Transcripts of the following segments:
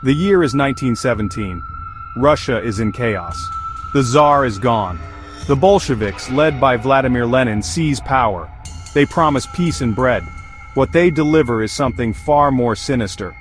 The year is 1917. Russia is in chaos. The Tsar is gone. The Bolsheviks, led by Vladimir Lenin, seize power. They promise peace and bread. What they deliver is something far more sinister.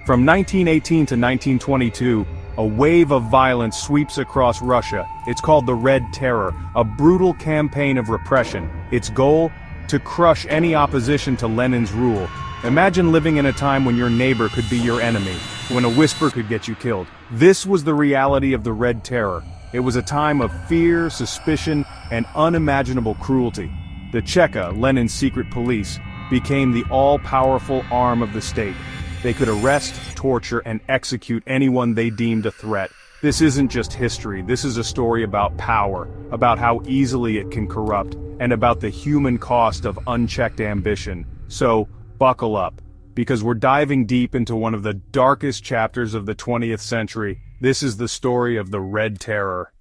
From 1918 to 1922, a wave of violence sweeps across Russia. It's called the Red Terror, a brutal campaign of repression. Its goal? To crush any opposition to Lenin's rule. Imagine living in a time when your neighbor could be your enemy, when a whisper could get you killed. This was the reality of the Red Terror. It was a time of fear, suspicion, and unimaginable cruelty. The Cheka, Lenin's secret police, became the all-powerful arm of the state. They could arrest, torture, and execute anyone they deemed a threat. This isn't just history, this is a story about power, about how easily it can corrupt, and about the human cost of unchecked ambition. So, buckle up, because we're diving deep into one of the darkest chapters of the 20th century. This is the story of the Red Terror.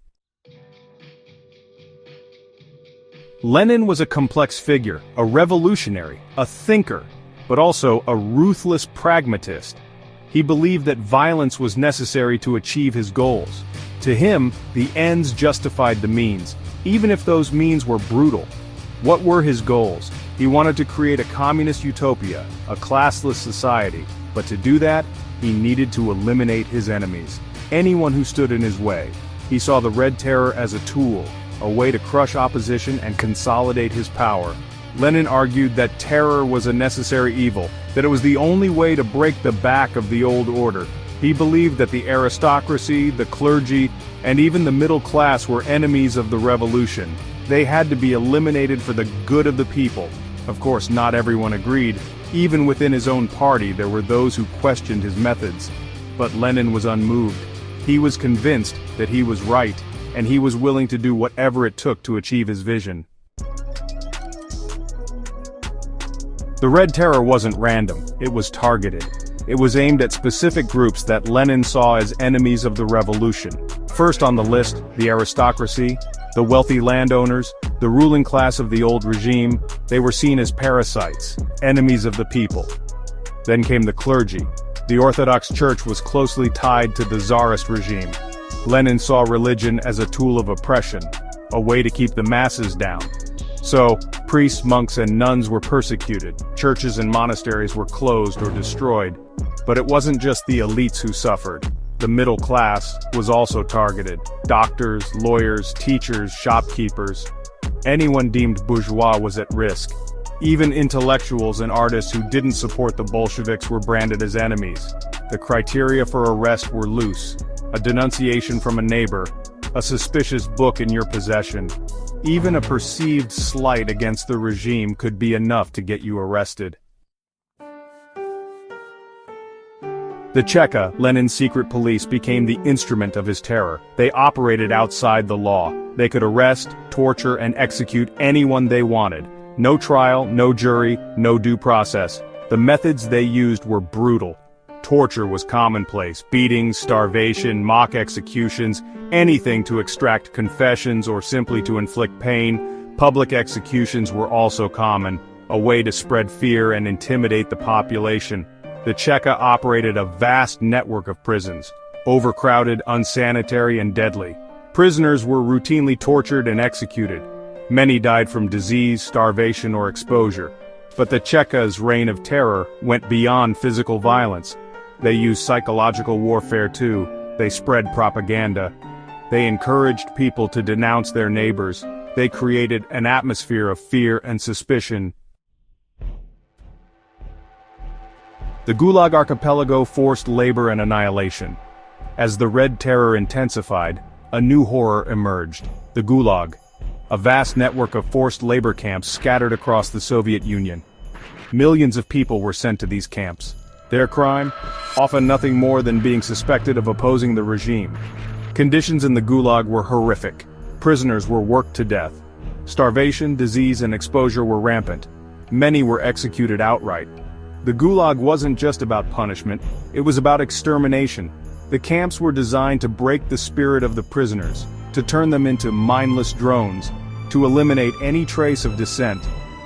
Lenin was a complex figure, a revolutionary, a thinker, but also a ruthless pragmatist. He believed that violence was necessary to achieve his goals. To him, the ends justified the means, even if those means were brutal. What were his goals? He wanted to create a communist utopia, a classless society, but to do that, he needed to eliminate his enemies, anyone who stood in his way. He saw the Red Terror as a tool, a way to crush opposition and consolidate his power. Lenin argued that terror was a necessary evil, that it was the only way to break the back of the old order. He believed that the aristocracy, the clergy, and even the middle class were enemies of the revolution. They had to be eliminated for the good of the people. Of course, not everyone agreed. Even within his own party, there were those who questioned his methods. But Lenin was unmoved. He was convinced that he was right, and he was willing to do whatever it took to achieve his vision. The Red Terror wasn't random, it was targeted. It was aimed at specific groups that Lenin saw as enemies of the revolution. First on the list, the aristocracy, the wealthy landowners, the ruling class of the old regime. They were seen as parasites, enemies of the people. Then came the clergy. The Orthodox Church was closely tied to the Tsarist regime. Lenin saw religion as a tool of oppression, a way to keep the masses down. So, priests, monks, and nuns were persecuted. Churches and monasteries were closed or destroyed. But it wasn't just the elites who suffered. The middle class was also targeted. Doctors, lawyers, teachers, shopkeepers. Anyone deemed bourgeois was at risk. Even intellectuals and artists who didn't support the Bolsheviks were branded as enemies. The criteria for arrest were loose. A denunciation from a neighbor, a suspicious book in your possession. Even a perceived slight against the regime could be enough to get you arrested. The Cheka, Lenin's secret police, became the instrument of his terror. They operated outside the law. They could arrest, torture, and execute anyone they wanted. No trial, no jury, no due process. The methods they used were brutal. Torture was commonplace. Beatings, starvation, mock executions, anything to extract confessions or simply to inflict pain. Public executions were also common, a way to spread fear and intimidate the population. The Cheka operated a vast network of prisons, overcrowded, unsanitary, and deadly. Prisoners were routinely tortured and executed. Many died from disease, starvation, or exposure. But the Cheka's reign of terror went beyond physical violence. They used psychological warfare too. They spread propaganda. They encouraged people to denounce their neighbors. They created an atmosphere of fear and suspicion. The Gulag Archipelago forced labor and annihilation. As the Red Terror intensified, a new horror emerged: the Gulag, a vast network of forced labor camps scattered across the Soviet Union. Millions of people were sent to these camps. Their crime? Often nothing more than being suspected of opposing the regime. Conditions in the Gulag were horrific. Prisoners were worked to death. Starvation, disease, and exposure were rampant. Many were executed outright. The Gulag wasn't just about punishment, it was about extermination. The camps were designed to break the spirit of the prisoners, to turn them into mindless drones, to eliminate any trace of dissent.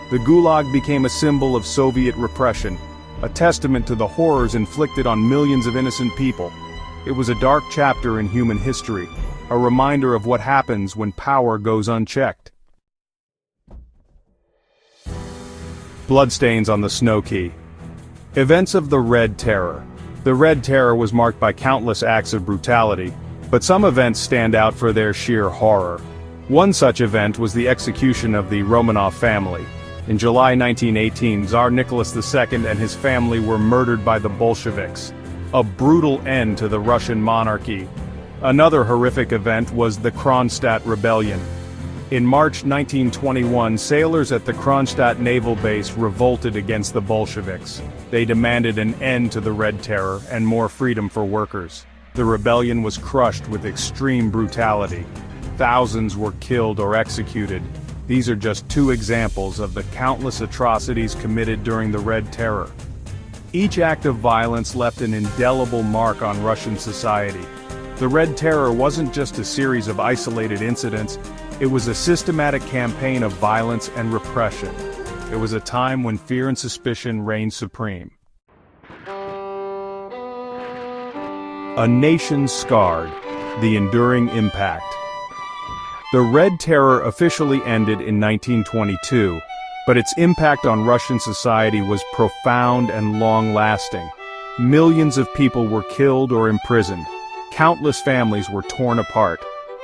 The Gulag became a symbol of Soviet repression. a testament to the horrors inflicted on millions of innocent people. It was a dark chapter in human history, a reminder of what happens when power goes unchecked. Bloodstains on the Snow Key. Events of the Red Terror. The Red Terror was marked by countless acts of brutality, but some events stand out for their sheer horror. One such event was the execution of the Romanov family. In July 1918, Tsar Nicholas II and his family were murdered by the Bolsheviks. A brutal end to the Russian monarchy. Another horrific event was the Kronstadt Rebellion. In March 1921, sailors at the Kronstadt naval base revolted against the Bolsheviks. They demanded an end to the Red Terror and more freedom for workers. The rebellion was crushed with extreme brutality. Thousands were killed or executed. These are just two examples of the countless atrocities committed during the Red Terror. Each act of violence left an indelible mark on Russian society. The Red Terror wasn't just a series of isolated incidents, it was a systematic campaign of violence and repression. It was a time when fear and suspicion reigned supreme. A nation scarred, the enduring impact. The Red Terror officially ended in 1922, but its impact on Russian society was profound and long-lasting. Millions of people were killed or imprisoned. Countless families were torn apart.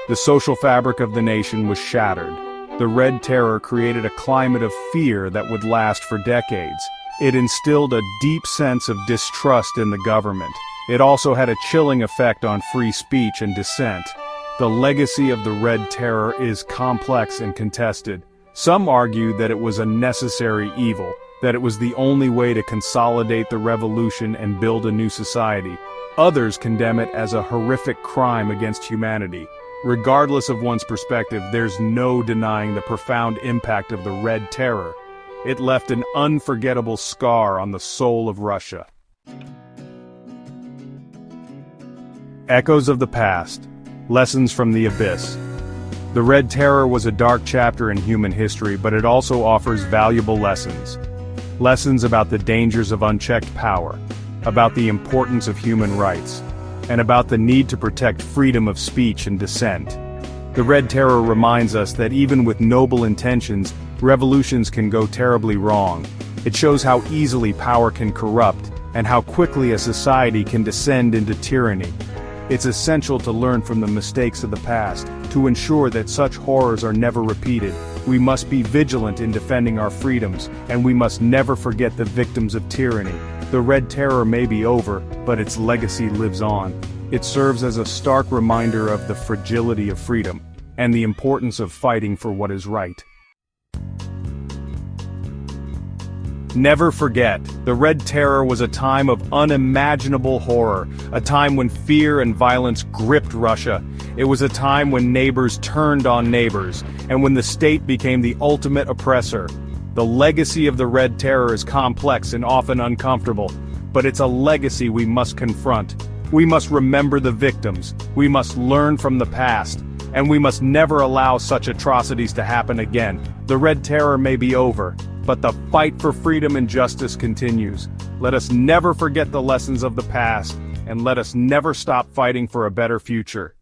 The social fabric of the nation was shattered. The Red Terror created a climate of fear that would last for decades. It instilled a deep sense of distrust in the government. It also had a chilling effect on free speech and dissent. The legacy of the Red Terror is complex and contested. Some argue that it was a necessary evil, that it was the only way to consolidate the revolution and build a new society. Others condemn it as a horrific crime against humanity. Regardless of one's perspective, there's no denying the profound impact of the Red Terror. It left an unforgettable scar on the soul of Russia. Echoes of the past. Lessons from the abyss. The Red Terror was a dark chapter in human history, but it also offers valuable lessons. Lessons about the dangers of unchecked power, about the importance of human rights, and about the need to protect freedom of speech and dissent. The Red Terror reminds us that even with noble intentions, revolutions can go terribly wrong. It shows how easily power can corrupt, and how quickly a society can descend into tyranny. It's essential to learn from the mistakes of the past, to ensure that such horrors are never repeated. We must be vigilant in defending our freedoms, and we must never forget the victims of tyranny. The Red Terror may be over, but its legacy lives on. It serves as a stark reminder of the fragility of freedom, and the importance of fighting for what is right. Never forget, the Red Terror was a time of unimaginable horror, a time when fear and violence gripped Russia. It was a time when neighbors turned on neighbors, and when the state became the ultimate oppressor. The legacy of the Red Terror is complex and often uncomfortable, but it's a legacy we must confront. We must remember the victims, we must learn from the past, and we must never allow such atrocities to happen again. The Red Terror may be over, but the fight for freedom and justice continues. Let us never forget the lessons of the past, and let us never stop fighting for a better future.